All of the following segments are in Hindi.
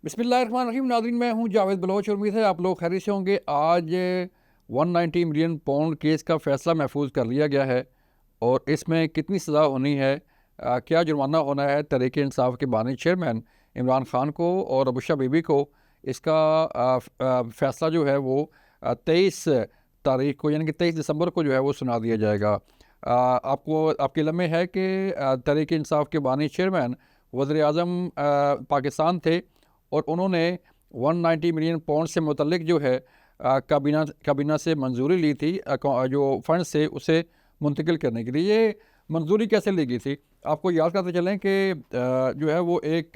बिस्मिल्लाहिर्रहमानिर्रहीम। नाज़रीन, मैं हूं जावेद बलोच और उम्मीद है आप लोग खैरियत से होंगे। आज 190 मिलियन पाउंड केस का फ़ैसला महफूज कर लिया गया है और इसमें कितनी सज़ा होनी है, क्या जुर्माना होना है तहरीक इंसाफ के बानी चेयरमैन इमरान खान को और अबूशा बीबी को। इसका फ़ैसला जो है वो 23 तारीख को यानी कि 23 दिसंबर को जो है वो सुना दिया जाएगा। आपको आपके लम्हे है कि तहरीक इंसाफ के बानी चेयरमैन वज़ीर आज़म पाकिस्तान थे और उन्होंने 190 मिलियन पाउंड से मुतल्लिक जो है काबीना से मंजूरी ली थी, जो फंड से उसे मुंतकिल करने के लिए। ये मंजूरी कैसे ली गई थी, आपको याद करते चलें कि जो है वो एक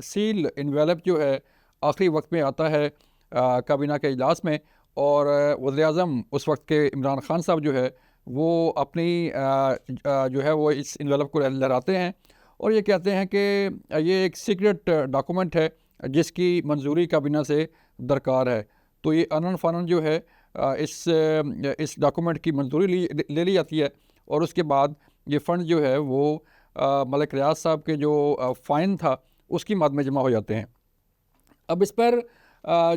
सील इन्वेलप जो है आखिरी वक्त में आता है काबीना के इजलास में, और वज़ीर आज़म उस वक्त के इमरान खान साहब जो है वो अपनी जो है वो इस इन्वेलप को लहराते हैं और ये कहते हैं कि ये एक सीक्रेट डॉक्यूमेंट है जिसकी मंजूरी काबीना से दरकार है। तो ये अनन फ़नन जो है इस डॉक्यूमेंट की मंजूरी ले ली जाती है और उसके बाद ये फ़ंड जो है वो मलिक रियाज साहब के जो फ़ाइन था उसकी मद में जमा हो जाते हैं। अब इस पर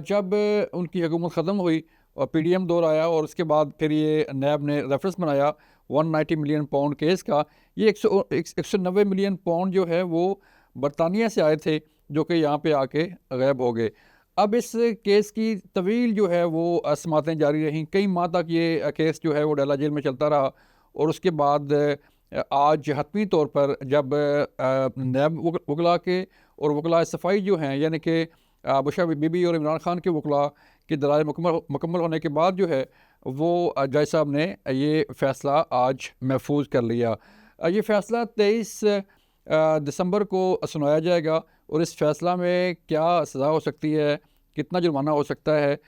जब उनकी हुकूमत ख़त्म हुई और PDM दौर आया और उसके बाद फिर ये नैब ने रेफरेंस बनाया 190 मिलियन पाउंड केस का। ये 190 मिलियन पाउंड जो है वो बरतानिया से आए थे जो कि यहाँ पे आके गायब हो गए। अब इस केस की तवील जो है वो समातें जारी रहीं, कई माह तक ये केस जो है वो डेला जेल में चलता रहा और उसके बाद आज हतमी तौर पर जब नैब वकला के और वकला सफाई जो हैं यानी कि अबूशा बीबी और इमरान खान के वकला की दलाल मुकम्मल होने के बाद जो है वो जज साहब ने ये फ़ैसला आज महफूज कर लिया। ये फ़ैसला 23 दिसंबर को सुनाया जाएगा और इस फ़ैसला में क्या सज़ा हो सकती है, कितना जुर्माना हो सकता है,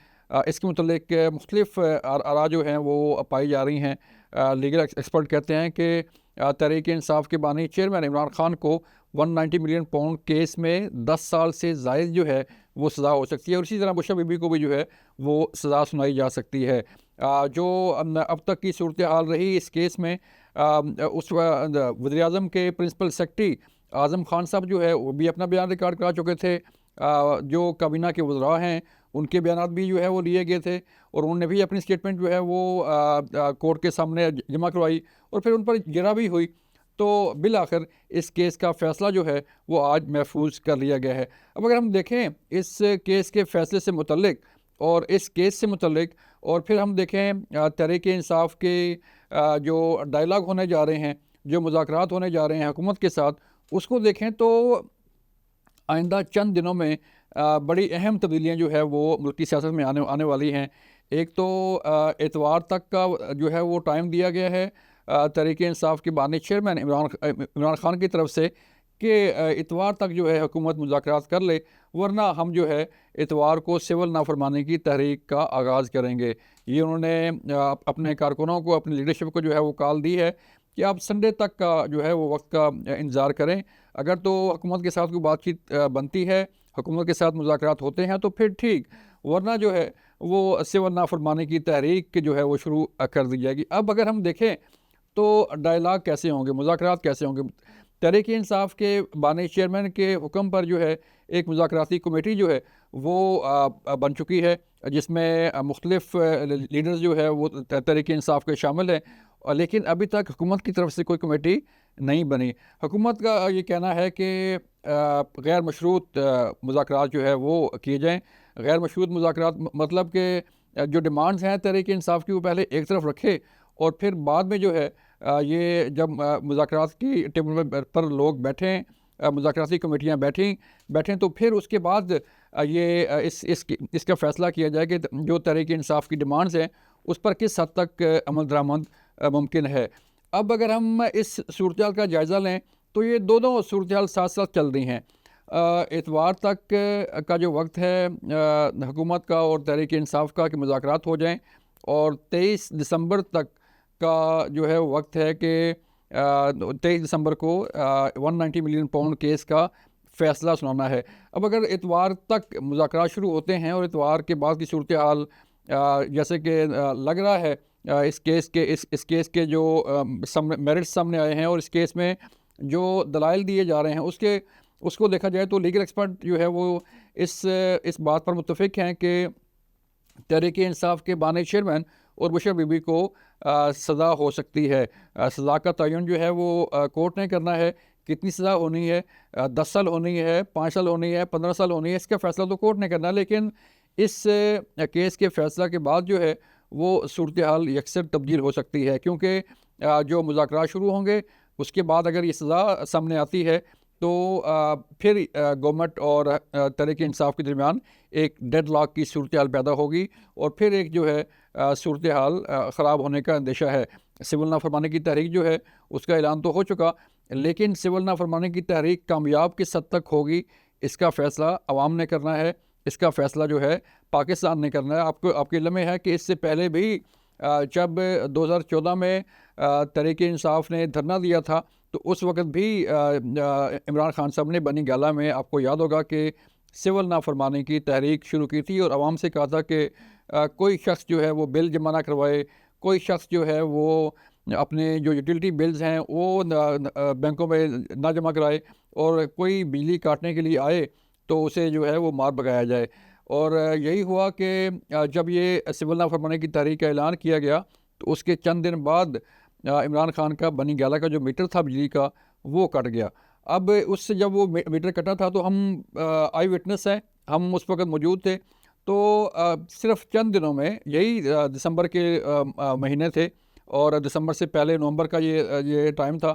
इसके मुतल्लिक मुख्तलिफ़ आरा जो हैं वो पाई जा रही हैं। लीगल एक्सपर्ट कहते हैं कि तहरीक इंसाफ के बानी चेयरमैन इमरान खान को 190 मिलियन पाउंड केस में 10 साल से ज़ायद जो है वो सज़ा हो सकती है और इसी तरह अबूशा बीबी को भी जो है वो सज़ा सुनाई जा सकती है। जो अब तक की सूरत हाल रही इस केस में, उस वज़ीर आज़म के प्रिंसिपल सेक्रेटरी आज़म खान साहब जो है वो भी अपना बयान रिकॉर्ड करा चुके थे। जो काबीना के वज़रा हैं उनके बयान भी जो है वो लिए गए थे और उन्होंने भी अपनी स्टेटमेंट जो है वो कोर्ट के सामने जमा करवाई और फिर उन पर गिरा भी हुई। तो बिल आखिर इस केस का फ़ैसला जो है वो आज महफूज कर लिया गया है। अब अगर हम देखें इस केस के फ़ैसले से मुतल्लिक और इस केस से मुतल्लिक और फिर हम देखें तहरीक इंसाफ के जो डायलॉग होने जा रहे हैं, जो मुज़ाकरात होने जा रहे हैं हुकूमत के साथ, उसको देखें तो आइंदा चंद दिनों में बड़ी अहम तब्दीलियाँ जो है वो मुल्की सियासत में आने वाली हैं। एक तो एतवार तक का जो है वो टाइम दिया गया है तहरीक इंसाफ के बानी चेयरमैन इमरान खान की तरफ से कि इतवार तक जो है हुकूमत मुज़ाकरात कर ले, वरना हम जो है इतवार को सिविल नाफरमानी की तहरीक का आगाज़ करेंगे। ये उन्होंने अपने कारकुनों को, अपनी लीडरशिप को जो है वो कॉल दी है कि आप संडे तक का जो है वो वक्त का इंतज़ार करें। अगर तो हुकूमत के साथ कोई बातचीत बनती है, हुकूमत के साथ मुज़ाकरात होते हैं तो फिर ठीक, वरना जो है वो सिविल नाफरमानी की तहरीक जो है वो शुरू कर दी जाएगी। अब अगर हम देखें तो डायलॉग कैसे होंगे, मुज़ाकरात कैसे होंगे। तहरीक इंसाफ के बानी चेयरमैन के हुक्म पर जो है एक मुज़ाकराती कमेटी जो है वो बन चुकी है जिसमें मुख्तलिफ़ लीडर्स जो है वो तहरीक इंसाफ के शामिल हैं, लेकिन अभी तक हुकूमत की तरफ से कोई कमेटी नहीं बनी। हुकूमत का ये कहना है कि गैर मशरूत मुज़ाकरात जो है वो किए जाएँ। गैर मशरूत मुज़ाकरात मतलब कि जो डिमांड्स हैं तहरीक इंसाफ की वो पहले एक तरफ रखे और फिर बाद में जो है ये जब मुज़ाकरात की टेबल पर लोग बैठें, मुज़ाकराती कमेटियाँ बैठें तो फिर उसके बाद ये इसका फ़ैसला किया जाए कि जो तहरीक इंसाफ की डिमांड्स हैं उस पर किस हद तक अमल दरामद मुमकिन है। अब अगर हम इस सूरत हाल का जायज़ा लें तो ये दोनों सूरत हाल साथ साथ चल रही हैं। इतवार तक का जो वक्त है हुकूमत का और तहरीक इंसाफ का कि मुज़ाकरात हो जाएँ और 23 दिसंबर तक का जो है वक्त है कि 23 दिसंबर को 190 मिलियन पाउंड केस का फ़ैसला सुनाना है। अब अगर इतवार तक मुज़ाकरात शुरू होते हैं और इतवार के बाद की सूरत हाल जैसे कि लग रहा है इस केस के जो मेरिट्स सामने आए हैं और इस केस में जो दलाइल दिए जा रहे हैं उसको देखा जाए तो लीगल एक्सपर्ट जो है वो इस बात पर मुत्तफिक हैं कि तहरीक इंसाफ के बानी चेयरमैन और मुशर्रफ बीबी को सज़ा हो सकती है। सज़ा का तयन जो है वो कोर्ट ने करना है। कितनी सज़ा होनी है, 10 साल होनी है, 5 साल होनी है, 15 साल होनी है, इसका फ़ैसला तो कोर्ट ने करना है। लेकिन इस केस के फ़ैसला के बाद जो है वो सूरत हाल यकसर तब्दील हो सकती है, क्योंकि जो मुज़ाकरात शुरू होंगे उसके बाद अगर ये सज़ा सामने आती है तो फिर गवर्नमेंट और तहरीक इंसाफ के दरमियान एक डेडलॉक की सूरत हाल पैदा होगी और फिर एक जो है सूरत हाल ख़राब होने का अंदेशा है। सिविल नाफरमानी की तहरीक जो है उसका ऐलान तो हो चुका, लेकिन सिविल नाफरमानी की तहरीक कामयाब किस हद तक होगी इसका फ़ैसला अवाम ने करना है। इसका फ़ैसला जो है पाकिस्तान ने करना है। आपके इल्म में है कि इससे पहले भी जब 2014 में तहरीक इंसाफ ने धरना दिया था तो उस वक्त भी इमरान खान साहब ने बनी गाला में, आपको याद होगा कि सिविल नाफरमानी की तहरीक शुरू की थी और आवाम से कहा था कि कोई शख्स जो है वो बिल जमा ना करवाए, कोई शख्स जो है वो अपने जो यूटिलिटी बिल्स हैं वो बैंकों में ना जमा कराए और कोई बिजली काटने के लिए आए तो उसे जो है वो मार भगाया जाए। और यही हुआ कि जब ये सिविल नाफरमानी की तहरीक का ऐलान किया गया तो उसके चंद दिन बाद इमरान खान का बनी गाला का जो मीटर था बिजली का वो कट गया। अब उससे जब वो मीटर कटा था तो हम आई विटनेस हैं, हम उस वक्त मौजूद थे। तो सिर्फ चंद दिनों में, यही दिसंबर के महीने थे और दिसंबर से पहले नवंबर का ये टाइम था,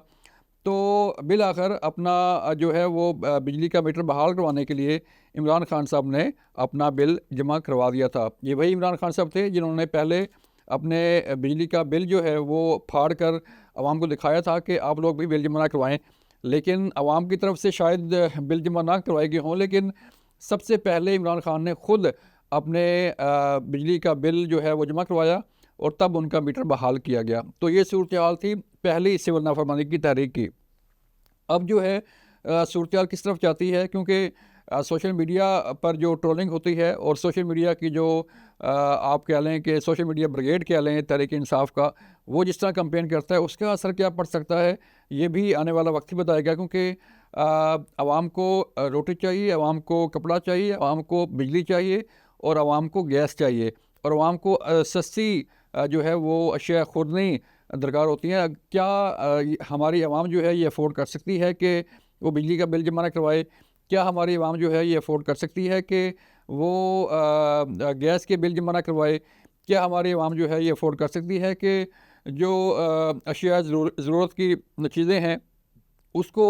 तो बिल आखिर अपना जो है वो बिजली का मीटर बहाल करवाने के लिए इमरान खान साहब ने अपना बिल जमा करवा दिया था। ये वही इमरान खान साहब थे जिन्होंने पहले अपने बिजली का बिल जो है वो फाड़ कर आवाम को दिखाया था कि आप लोग भी बिल जमा ना करवाएं, लेकिन आवाम की तरफ से शायद बिल जमा ना करवाए गए हों, लेकिन सबसे पहले इमरान खान ने ख़ुद अपने बिजली का बिल जो है वो जमा करवाया और तब उनका मीटर बहाल किया गया। तो ये सूरत हाल थी पहली सिविल नाफरमानी की तहरीक की। अब जो है सूरत हाल किस तरफ जाती है, क्योंकि सोशल मीडिया पर जो ट्रोलिंग होती है और सोशल मीडिया की जो आप कह लें कि सोशल मीडिया ब्रिगेड कह लें तहरीक इंसाफ का, वो जिस तरह कंपेन करता है उसका असर क्या पड़ सकता है ये भी आने वाला वक्त ही बताएगा। क्योंकि आवाम को रोटी चाहिए, आवाम को कपड़ा चाहिए, आवाम को बिजली चाहिए और आवाम को गैस चाहिए और आवाम को सस्ती जो है वो अशिया खुरनी दरकार होती हैं। क्या हमारी आवाम जो है ये अफोर्ड कर सकती है कि वो बिजली का बिल जमा ना करवाए? क्या हमारी आवाम जो है ये अफोर्ड कर सकती है कि वो गैस के बिल जमा ना करवाए? क्या हमारी आवाम जो है ये अफोर्ड कर सकती है कि जो अशिया ज़रूरत की चीज़ें हैं उसको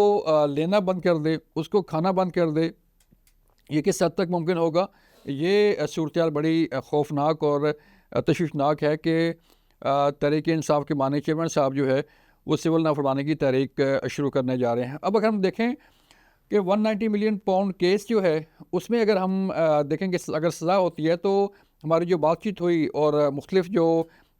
लेना बंद कर दे, उसको खाना बंद कर दे? ये किस हद तक मुमकिन होगा? ये सूरत हाल बड़ी खौफनाक और तशवीशनाक है कि तहरीक इंसाफ के बानी चेयरमैन साहब जो है वो सिविल नाफरमानी की तहरीक शुरू करने जा रहे हैं। अब अगर हम देखें कि 190 मिलियन पाउंड केस जो है उसमें अगर हम देखेंगे अगर सज़ा होती है तो हमारी जो बातचीत हुई और मुख्तलिफ जो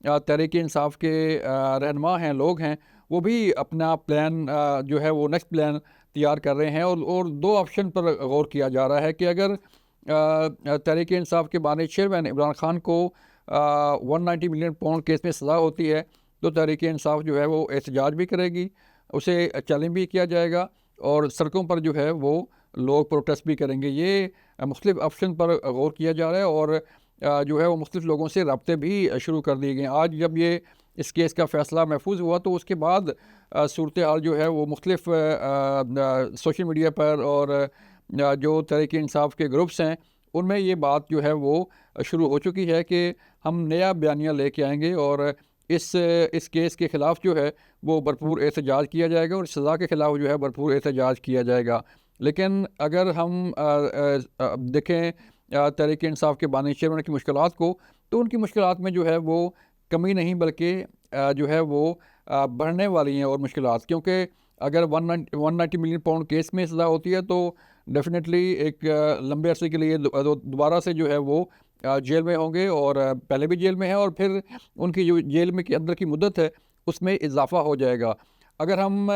तहरीक इंसाफ के रहनुमा हैं, लोग हैं, वो भी अपना प्लान जो है वो नेक्स्ट प्लान तैयार कर रहे हैं और दो ऑप्शन पर गौर किया जा रहा है कि अगर तहरीक इंसाफ के बानी चेयरमैन इमरान खान को 190 मिलियन पाउंड केस में सज़ा होती है तो तहरीक इंसाफ जो है वो एहतजाज भी करेगी, उसे चैलेंज भी किया जाएगा और सड़कों पर जो है वो लोग प्रोटेस्ट भी करेंगे। ये मुख्तलिफ ऑप्शन पर गौर किया जा रहा है और जो है वो मुख्तलिफ लोगों से रब्ते भी शुरू कर दिए गए। आज जब ये इस केस का फ़ैसला महफूज हुआ तो उसके बाद सूरत हाल जो है वो मुख्तलिफ सोशल मीडिया पर और जो तहरीक इंसाफ के ग्रुप्स हैं उनमें ये बात जो है वो शुरू हो चुकी है कि हम नया बयानिया लेके आएंगे और इस केस के ख़िलाफ़ जो है वो भरपूर एहतजाज किया जाएगा और सज़ा के ख़िलाफ़ जो है भरपूर एहतजाज किया जाएगा। लेकिन अगर हम देखें तहरीक इंसाफ के बानी चेयरमैन की मुश्किलात को, तो उनकी मुश्किलात में जो है वो कमी नहीं बल्कि जो है वो बढ़ने वाली हैं और मुश्किलात, क्योंकि अगर 190 मिलियन पाउंड केस में सज़ा होती है तो डेफिनेटली एक लंबे अरसे के लिए दोबारा से जो है वो जेल में होंगे और पहले भी जेल में है और फिर उनकी जो जेल में के अंदर की मुद्दत है उसमें इजाफ़ा हो जाएगा। अगर हम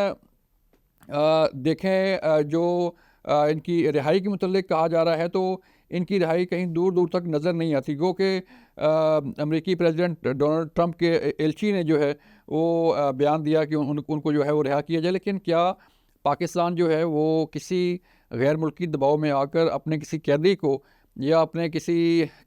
देखें जो इनकी रिहाई के मुतल्लिक़ कहा जा रहा है तो इनकी रिहाई कहीं दूर दूर तक नज़र नहीं आती। गो कि अमेरिकी प्रेसिडेंट डोनाल्ड ट्रंप के एलची ने जो है वो बयान दिया कि उनको जो है वो रिहा किया जाए, लेकिन क्या पाकिस्तान जो है वो किसी गैर मुल्की दबाव में आकर अपने किसी कैदी को या अपने किसी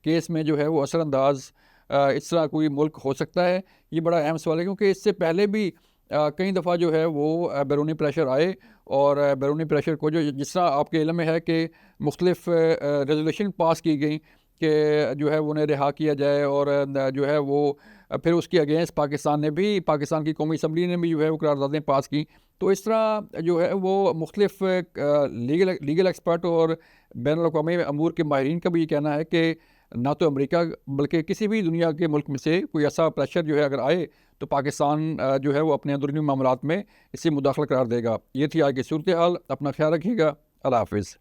केस में जो है वो असरअंदाज इस तरह कोई मुल्क हो सकता है? ये बड़ा अहम सवाल है, क्योंकि इससे पहले भी कई दफ़ा जो है वो बैरूनी प्रेशर आए, और बैरूनी प्रेशर को जो जिस तरह आपके इल्म में है कि मुख्तलिफ रेजोल्यूशन पास की गई कि जो है वो उन्हें रिहा किया जाए, और जो है वो फिर उसके अगेंस्ट पाकिस्तान ने भी, पाकिस्तान की कौमी असम्बली ने भी जो है वो करारदादें पास की। तो इस तरह जो है वो मुख्तलिफ लीगल एक्सपर्ट और बैन अवी अमूर के माहिरीन का भी ये कहना है कि ना तो अमेरिका बल्कि किसी भी दुनिया के मुल्क में से कोई ऐसा प्रेशर जो है अगर आए तो पाकिस्तान जो है वो अपने अंदरूनी मामलात में इसे मुदाखला करार देगा। ये थी आज की सूरत हाल। अपना ख्याल रखिएगा। अल्लाह हाफिज़।